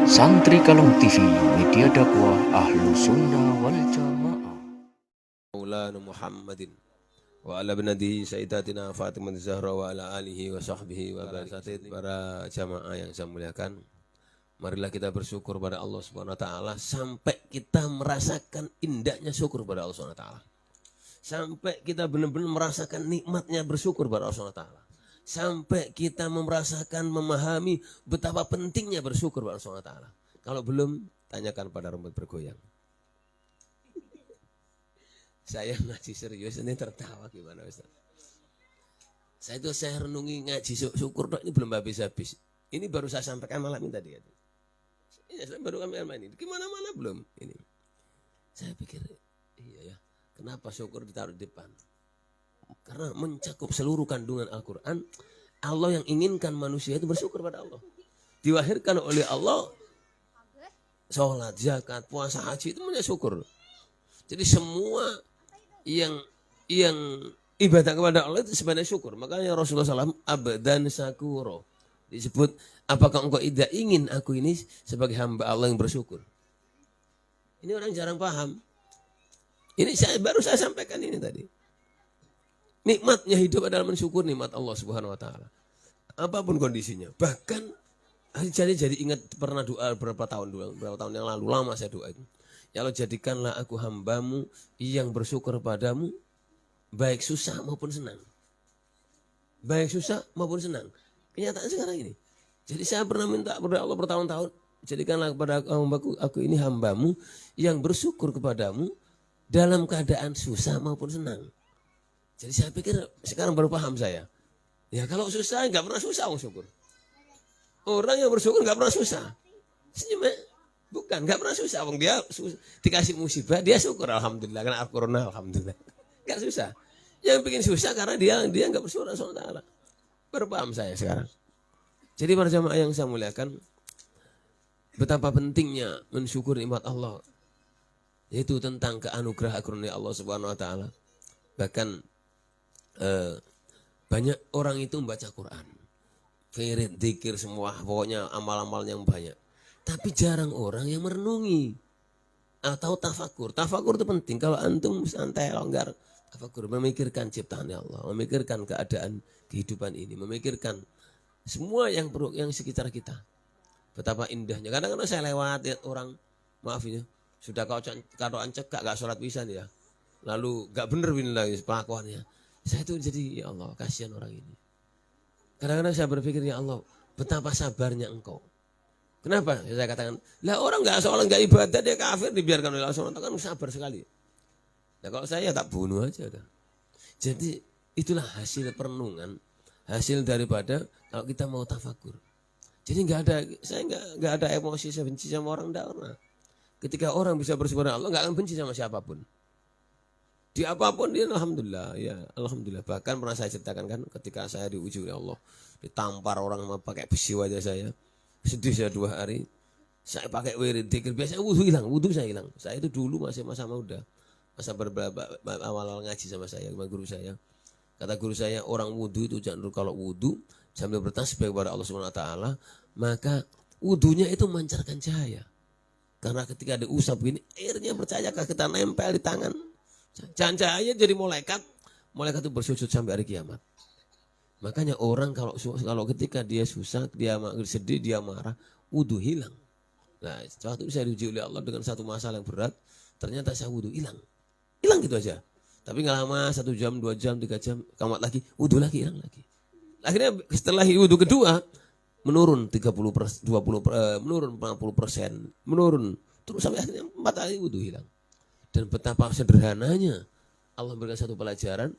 Santri Kalong TV, media dakwah Ahlu Sunnah wal Jamaah. Maulana Muhammadin wa ala binadihi sayyidatina Fatimah Zahra wa ala alihi wa sahbihi wa barakatuh. Para jamaah yang saya muliakan, marilah kita bersyukur pada Allah Subhanahu wa taala sampai kita merasakan indahnya syukur pada Allah Subhanahu wa taala. Sampai kita benar-benar merasakan nikmatnya bersyukur pada Allah Subhanahu wa taala. Sampai kita merasakan, memahami betapa pentingnya bersyukur pada Allah Subhanahu wa taala. Kalau belum, tanyakan pada rambut bergoyang. Saya ngaji serius, ini tertawa gimana Ustaz? Saya renungi ngaji syukur ini belum habis-habis. Ini baru saya sampaikan malam ini tadi. Ini saya baru malam ini. Gimana-mana belum ini. Saya pikir, iya ya, kenapa syukur ditaruh di depan? Karena mencakup seluruh kandungan Al-Quran. Allah yang inginkan manusia itu bersyukur pada Allah. Diwahirkan oleh Allah, sholat, zakat, puasa, haji itu punya syukur. Jadi semua yang ibadah kepada Allah itu sebenarnya syukur. Makanya Rasulullah SAW abdan syakuro disebut, apakah engkau tidak ingin aku ini sebagai hamba Allah yang bersyukur? Ini orang jarang paham. Ini baru saya sampaikan ini tadi. Nikmatnya hidup adalah mensyukur nikmat Allah Subhanahu wa taala. Apapun kondisinya. Bahkan jadi ingat pernah doa berapa tahun yang lalu, lama saya doa itu. Ya Allah, jadikanlah aku hambamu yang bersyukur padamu baik susah maupun senang. Baik susah maupun senang. Kenyataan sekarang ini. Jadi saya pernah minta kepada Allah bertahun-tahun, jadikanlah kepada aku ini hambamu yang bersyukur kepadamu dalam keadaan susah maupun senang. Jadi saya pikir sekarang baru paham saya. Ya kalau susah nggak pernah susah orang syukur. Orang yang bersyukur nggak pernah susah. Senyum bukan nggak pernah susah. Orang dia dikasih musibah dia syukur alhamdulillah karena Al-Qur'an alhamdulillah. Nggak susah. Yang bikin susah karena dia nggak bersyukur Allah. Baru paham saya sekarang. Jadi para jamaah yang saya muliakan, betapa pentingnya mensyukur nikmat Allah. Yaitu tentang keanugerah karunia Allah Subhanahu wa taala. Bahkan banyak orang itu membaca Quran, firid, dzikir semua, pokoknya amal-amal yang banyak. Tapi jarang orang yang merenungi atau tafakur. Tafakur itu penting. Kalau antum santai, longgar, tafakur, memikirkan ciptaan Allah, memikirkan keadaan kehidupan ini, memikirkan semua yang sekitar kita. Betapa indahnya. Kadang-kadang saya lewat lihat orang, maaf ya, sudah kadoan cekak, gak sholat pisan ya. Lalu gak bener ini lagi pelakuannya. Saya tuh jadi, ya Allah, kasihan orang ini. Kadang-kadang saya berpikir, ya Allah, betapa sabarnya engkau. Kenapa? Saya katakan, lah orang gak sholat, gak ibadah, dia kafir, dibiarkan oleh Allah SWT, kan sabar sekali. Nah kalau saya tak bunuh aja. Kan. Jadi itulah hasil perenungan, hasil daripada kalau kita mau tafakur. Jadi saya nggak ada emosi, saya benci sama orang, enggak pernah. Ketika orang bisa bersyukur Allah, nggak akan benci sama siapapun. Di apapun dia alhamdulillah, ya alhamdulillah. Bahkan pernah saya ceritakan kan ketika saya diuji oleh Allah, ditampar orang pakai besi wajah saya, sedih saya 2 hari. Saya pakai wirid dzikir, biasanya wudhu saya hilang. Saya itu dulu masih masa muda, masa awal ngaji sama saya, sama guru saya. Kata guru saya, orang wudhu itu jangan dulu kalau wudhu sambil bertasbih kepada Allah Subhanahu wa taala, maka wudhunya itu memancarkan cahaya. Karena ketika diusap ini, airnya percaya kita nempel di tangan. Cahaya jadi malaikat itu bersujud sampai hari kiamat. Makanya orang kalau ketika dia susah, dia sedih, dia marah, wudhu hilang. Nah, waktu saya diuji oleh Allah dengan satu masalah yang berat, ternyata saya wudhu hilang gitu aja. Tapi nggak lama, 1 jam, 2 jam, 3 jam, kamat lagi, wudhu lagi hilang lagi. Akhirnya setelah wudhu kedua menurun 20%, menurun 50%, menurun terus sampai akhirnya 4 kali wudhu hilang. Dan betapa sederhananya Allah memberikan satu pelajaran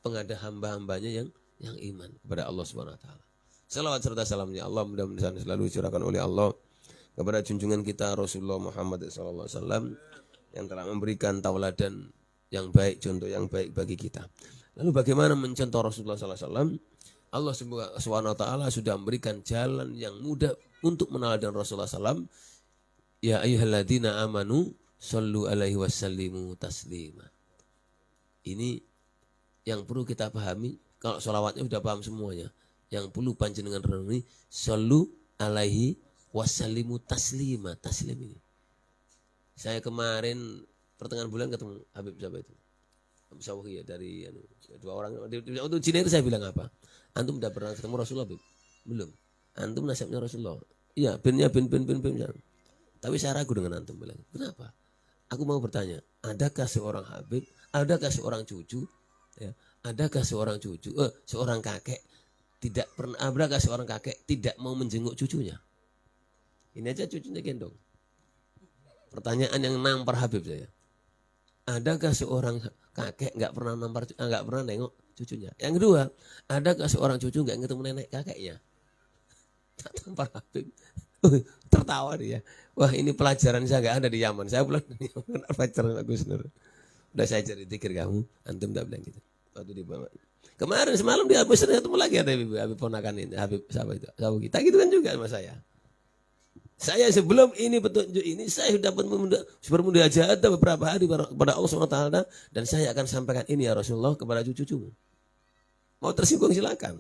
pengadah hamba-hambanya yang iman kepada Allah Subhanahu wa taala. Salawat serta salamnya Allah mudah-mudahan selalu dicurahkan oleh Allah kepada junjungan kita Rasulullah Muhammad sallallahu alaihi wasallam yang telah memberikan tauladan yang baik, contoh yang baik bagi kita. Lalu bagaimana mencontoh Rasulullah sallallahu alaihi wasallam? Allah Subhanahu wa taala sudah memberikan jalan yang mudah untuk meneladan Rasulullah sallallahu alaihi wasallam. Ya ayyuhalladzina amanu sallu alaihi wasallimu taslima. Ini yang perlu kita pahami. Kalau sholawatnya sudah paham semuanya. Yang perlu panjenengan renungi, sallu alaihi Wasallimu taslima, taslim ini. Saya kemarin pertengahan bulan ketemu Habib siapa itu? Habib Sawahi ya, dari dua orang. Untuk Cina itu saya bilang apa? Antum udah pernah ketemu Rasulullah, Habib? Belum. Antum nasibnya Rasulullah. Iya, binnya bin. Tapi saya ragu dengan antum bilang. Kenapa? Aku mau bertanya, adakah seorang Habib, adakah seorang cucu, ya, adakah seorang cucu, seorang kakek tidak pernah, adakah seorang kakek tidak mau menjenguk cucunya? Ini aja cucunya gendong. Pertanyaan yang nampar Habib saya. Adakah seorang kakek nggak pernah nengok cucunya? Yang kedua, adakah seorang cucu nggak ketemu nenek kakeknya? Tampar Habib. Tertawa dia. Wah, ini pelajaran saya nggak ada di Yaman. Saya pulang dari Yaman, pelajaran Gus Nur. Udah saya cari zikir kamu, antum tak bilang gitu. Waktu dibawa. Kemarin semalam di Habib ketemu lagi ada Habib ponakan ini, Habib siapa itu? Sabu kita gitu kan juga sama saya. Saya sebelum ini petunjuk ini saya sudah bermunajat beberapa hari kepada Allah SWT, dan saya akan sampaikan ini ya Rasulullah kepada cucu-cucumu. Mau tersinggung silakan.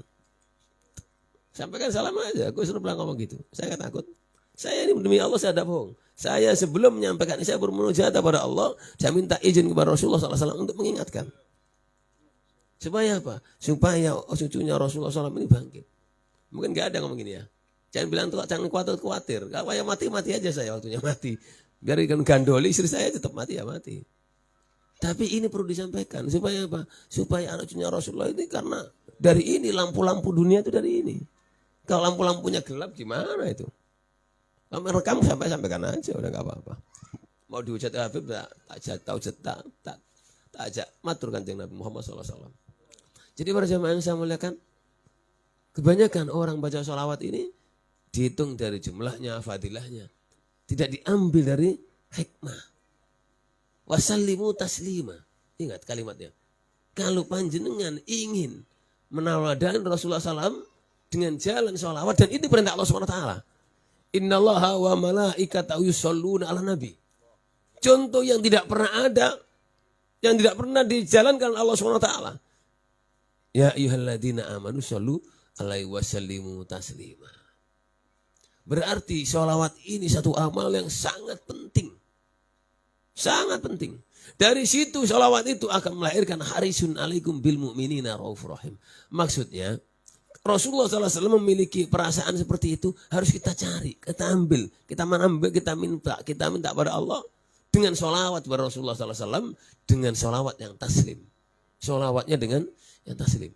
Sampaikan salam aja. Aku suruh bilang ngomong gitu. Saya nggak takut. Saya ini demi Allah saya tidak bohong. Saya sebelum menyampaikan ini saya bermunajat kepada Allah, saya minta izin kepada Rasulullah SAW untuk mengingatkan. Supaya apa? Supaya cucunya Rasulullah SAW ini bangkit. Mungkin nggak ada ngomong gini ya. Jangan bilang tuh, jangan khawatir. Kalau yang mati aja saya waktunya mati. Biar ikan gandoli istri saya tetap mati ya mati. Tapi ini perlu disampaikan. Supaya apa? Supaya anak cucunya Rasulullah ini, karena dari ini lampu-lampu dunia itu dari ini. Kalau lampu-lampunya gelap gimana itu? Kamu rekam sampaikan aja udah gak apa-apa. Mau dihujat Habib tak ajak matur Kanjeng Nabi Muhammad SAW. Jadi para jamaah yang saya muliakan, kebanyakan orang baca sholawat ini dihitung dari jumlahnya, fadilahnya. Tidak diambil dari hikmah. Wasallimu taslima. Ingat kalimatnya. Kalau panjenengan ingin menawadani Rasulullah SAW dengan jalan sholawat, dan ini perintah Allah SWT. Innallaha wa malaikatahu yusholluna ala nabi. Contoh yang tidak pernah ada, yang tidak pernah dijalankan Allah SWT. Ya ayyuhalladzina amanu shollu alaihi wasallimu taslima. Berarti sholawat ini satu amal yang sangat penting. Sangat penting. Dari situ sholawat itu akan melahirkan harisun alaikum bil mu'minina raufur rahim. Maksudnya Rasulullah SAW memiliki perasaan seperti itu, harus kita cari, kita ambil, kita minta pada Allah dengan sholawat kepada Rasulullah SAW, dengan sholawat yang taslim. Sholawatnya dengan yang taslim.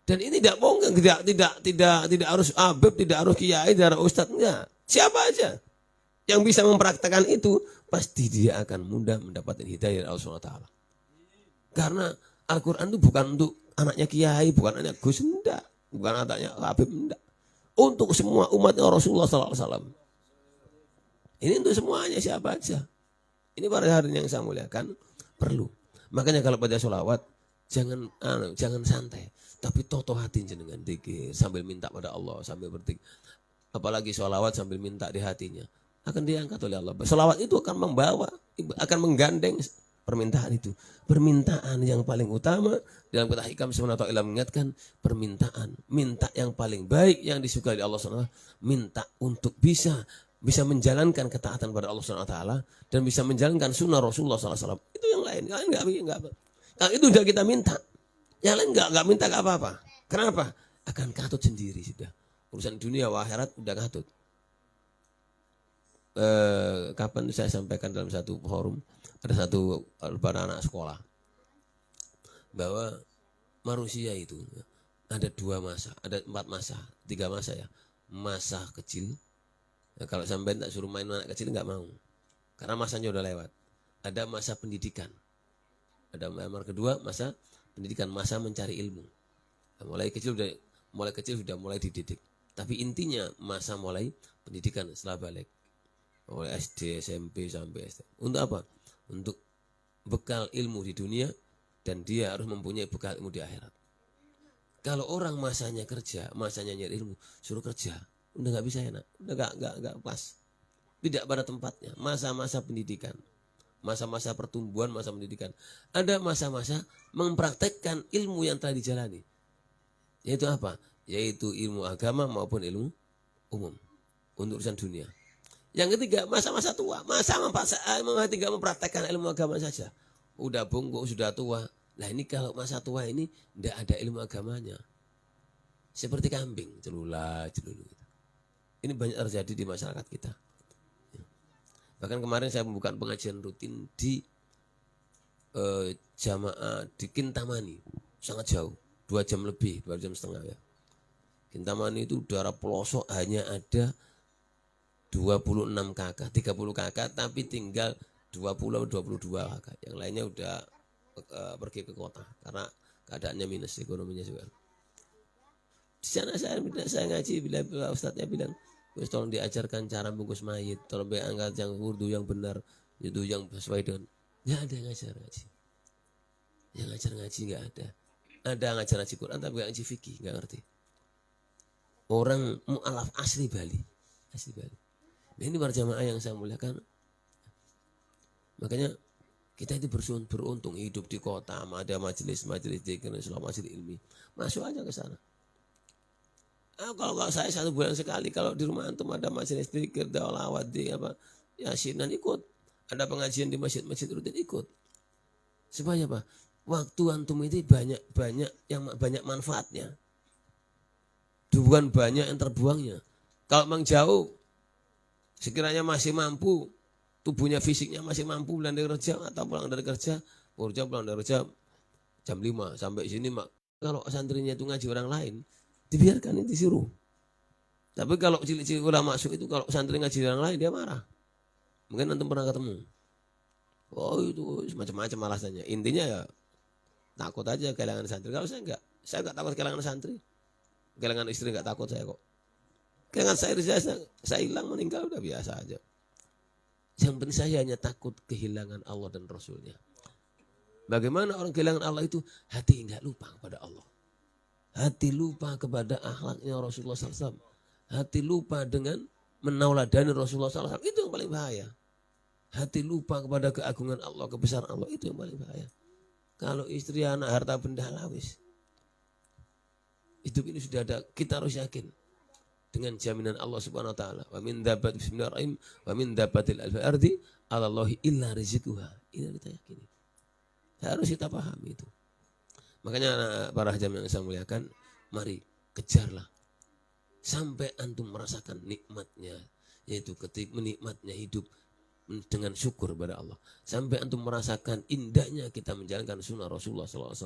Dan ini tidak bohong, tidak harus Habib, tidak harus kiai, tidak harus ustadz, enggak. Siapa aja yang bisa mempraktekkan itu, pasti dia akan mudah mendapatkan hidayah dari Allah SWT. Karena Al-Quran itu bukan untuk anaknya kiai, bukan anaknya Gus, enggak. Bukan anaknya Habib, enggak. Untuk semua umatnya Rasulullah SAW. Ini untuk semuanya, siapa aja. Ini pada hari yang saya muliakan, perlu. Makanya kalau baca sholawat, jangan santai. Tapi toto hati jenengan dikir sambil minta pada Allah, sambil bertik. Apalagi sholawat sambil minta di hatinya, akan diangkat oleh Allah. Sholawat itu akan membawa, akan menggandeng permintaan itu. Permintaan yang paling utama dalam kitab Hikam Sunnah Ta'ala mengingatkan permintaan, minta yang paling baik yang disukai Allah SWT, minta untuk bisa menjalankan ketaatan pada Allah SWT dan bisa menjalankan sunnah Rasulullah SAW. Itu yang lain, enggak. Nah, itu udah kita minta. Yang lain enggak minta enggak apa-apa. Kenapa? Akan katut sendiri sudah. Urusan dunia wa akhirat udah katut. Kapan saya sampaikan dalam satu forum, ada satu para anak sekolah, bahwa manusia itu ada 2 masa, ada 4 masa, 3 masa ya. Masa kecil, ya, kalau sampai tak suruh main anak kecil nggak mau, karena masanya udah lewat. Ada masa pendidikan, ada nomor kedua masa pendidikan, masa mencari ilmu. Nah, mulai kecil sudah mulai dididik. Tapi intinya masa mulai pendidikan setelah balik, mulai SD, SMP sampai SD. Untuk apa? Untuk bekal ilmu di dunia, dan dia harus mempunyai bekal ilmu di akhirat. Kalau orang masanya kerja, masanya nyari ilmu, suruh kerja, udah nggak bisa enak, udah nggak pas, tidak pada tempatnya. Masa-masa pendidikan, masa-masa pertumbuhan, masa pendidikan. Ada masa-masa mempraktekkan ilmu yang telah dijalani. Yaitu apa? Yaitu ilmu agama maupun ilmu umum. untuk urusan dunia. Yang ketiga, masa-masa tua. Masa tinggal mempraktekkan ilmu agama saja. Udah bungkuk, sudah tua. Nah ini kalau masa tua ini tidak ada ilmu agamanya. Seperti kambing, celula. Ini banyak terjadi di masyarakat kita. Bahkan kemarin saya membuka pengajian rutin di jamaah di Kintamani. Sangat jauh, 2 jam lebih, 2 jam setengah ya. Kintamani itu daerah pelosok hanya ada 26 kakak, 30 kakak, tapi tinggal 22 kakak. Yang lainnya udah pergi ke kota karena keadaannya minus, ekonominya juga. Di sana saya ngaji, bila ustadznya bilang, tolong diajarkan cara bungkus mayit, tolong angkat yang wudhu yang benar, itu yang sesuai dengan. Nggak ada yang ngajar ngaji. Yang ngajar ngaji nggak ada. Ada ngajar ngaji Quran tapi nggak ngaji fikih, nggak ngerti. Orang mu'alaf asli Bali. Nah, ini para jamaah yang saya muliakan. Makanya kita itu beruntung hidup di kota, ada majelis zikir, majelis ilmi. Masuk aja ke sana. Kalau saya 1 bulan sekali, kalau di rumah antum ada majelis zikir, daulawat, yasinan ikut. Ada pengajian di masjid-masjid rutin ikut. Supaya apa? Waktu antum itu banyak manfaatnya. Bukan banyak yang terbuangnya. Kalau memang jauh, sekiranya masih mampu, tubuhnya fisiknya masih mampu pulang dari kerja atau pulang dari kerja jam 5 sampai sini mak. Kalau santrinya itu ngaji orang lain, dibiarkan itu disuruh. Tapi kalau cilik-cilik ulama masuk itu kalau santri ngaji orang lain dia marah. Mungkin antum pernah ketemu. Oh itu macam-macam alasannya. Intinya ya takut aja kehilangan santri. Kalau saya enggak takut kehilangan santri. Kehilangan istri enggak takut saya kok. Kehilangan saya hilang meninggal udah biasa aja. Yang penting saya hanya takut kehilangan Allah dan Rasulnya. Bagaimana orang kehilangan Allah itu hati enggak lupa kepada Allah. Hati lupa kepada akhlaknya Rasulullah SAW. Hati lupa dengan menauladani Rasulullah SAW. Itu yang paling bahaya. Hati lupa kepada keagungan Allah, kebesaran Allah. Itu yang paling bahaya. Kalau istri, anak, harta, benda lawis. Hidup ini sudah ada. Kita harus yakin. Dengan jaminan Allah subhanahu wa ta'ala. Wa min dabat bismillahirrahmanirrahim. Wa min dabatil alfi-ardi. Alallahi illa rizikuha. Ini kita yakini. Harus kita pahami itu. Makanya para hajam yang saya muliakan. Mari kejarlah. Sampai antum merasakan nikmatnya. Yaitu ketika menikmatnya hidup dengan syukur kepada Allah. Sampai antum merasakan indahnya kita menjalankan sunnah Rasulullah SAW.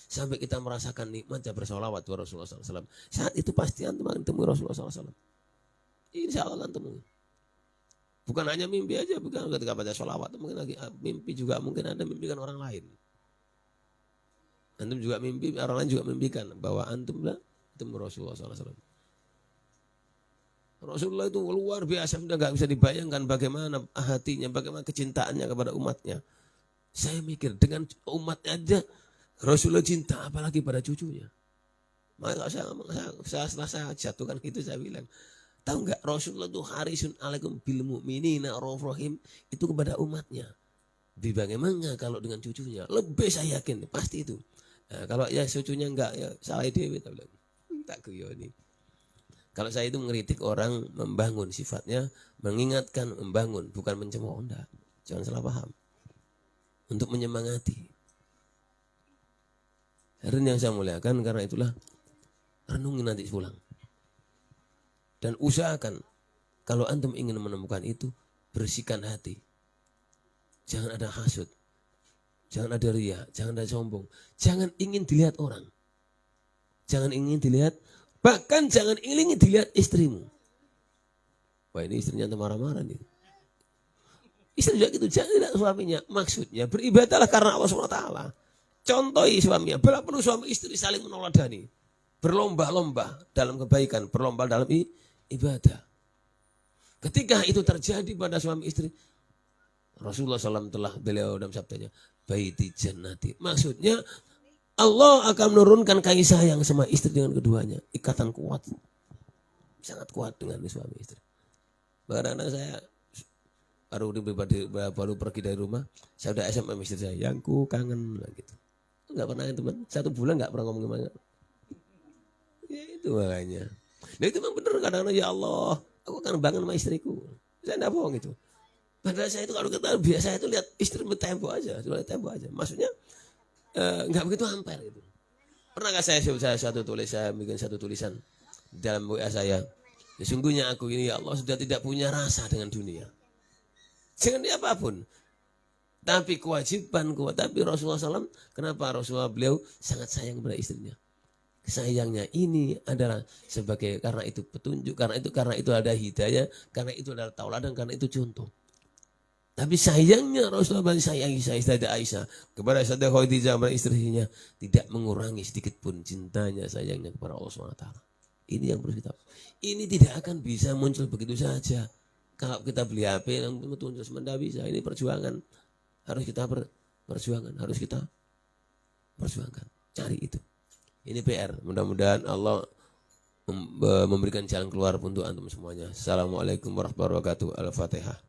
Sampai kita merasakan nikmatnya bersolawat kepada Rasulullah SAW. Saat itu pasti antum akan temui Rasulullah SAW. Insya Allah akan temui. Bukan hanya mimpi aja, bukan ketika baca solawat. Mungkin lagi mimpi juga, mungkin Anda mimpikan orang lain. Antum juga mimpi, orang lain juga mimpikan bahwa antum lah ketemu Rasulullah SAW. Rasulullah itu luar biasa, sudah gak bisa dibayangkan bagaimana hatinya, bagaimana kecintaannya kepada umatnya. Saya mikir dengan umatnya aja Rasulullah cinta, apalagi pada cucunya. Maka setelah saya jatuhkan gitu saya bilang, tahu nggak Rasulullah itu harisun alaikum bil mu'minina raufur rahim itu kepada umatnya. Bagaimana kalau dengan cucunya? Lebih saya yakin pasti itu. Nah, kalau ya cucunya enggak ya salah dewe tak guyoni. Kalau saya itu mengkritik orang membangun sifatnya, mengingatkan, membangun, bukan mencemooh, enggak. Jangan salah paham. Untuk menyemangati. Hadirin yang saya muliakan, karena itulah renungi nanti pulang. Dan usahakan, kalau antum ingin menemukan itu, bersihkan hati. Jangan ada hasud. Jangan ada riya, jangan ada sombong. Jangan ingin dilihat orang. Jangan ingin dilihat. Bahkan jangan ingin dilihat istrimu. Wah ini istrinya marah-marah nih. Istri juga gitu, jangan lihat suaminya. Maksudnya beribadahlah karena Allah SWT. Contohi suaminya. Bila perlu suami istri saling meneladani. Berlomba-lomba dalam kebaikan. Berlomba dalam ibadah. Ketika itu terjadi pada suami istri. Rasulullah SAW telah beliau dalam sabdanya. Baiti jannati. Maksudnya Allah akan menurunkan kasih sayang sama istri dengan keduanya. Ikatan kuat. Sangat kuat dengan suami istri. Karena saya baru pergi dari rumah. Saya udah SMS istri saya. Yang ku kangen. Gitu. Enggak pernah teman. 1 bulan enggak pernah ngomong gimana. Ya itu makanya. Nah itu memang benar kadang-kadang ya Allah. aku akan bangun sama istriku. Saya enggak bohong itu. Padahal saya itu kalau kata biasa itu lihat istri bertembok aja, cuma tembok aja. Maksudnya enggak begitu ampere itu. Pernah nggak saya bikin satu tulisan dalam WA saya. Sesungguhnya aku ini ya Allah sudah tidak punya rasa dengan dunia. Dengan apapun. Tapi kewajiban kuat. Tapi Rasulullah SAW, kenapa Rasulullah beliau sangat sayang kepada istrinya. Sayangnya ini adalah sebagai karena itu petunjuk, karena itu ada hidayah, karena itu adalah tauladan, karena itu contoh. Tapi sayangnya Rasulullah sayangi Sayyidah Aisyah kepada Sayyidah Khadijah kepada istrinya tidak mengurangi sedikit pun cintanya, sayangnya kepada Allah SWT. Ini yang perlu kita. Ini tidak akan bisa muncul begitu saja. Kalau kita beli HP yang muncul sementara bisa. Ini perjuangan. Harus kita perjuangan, harus kita perjuangkan. Cari itu. Ini PR. Mudah-mudahan Allah memberikan jalan keluar untuk antum semuanya. Assalamualaikum warahmatullahi wabarakatuh. Al-Fatihah.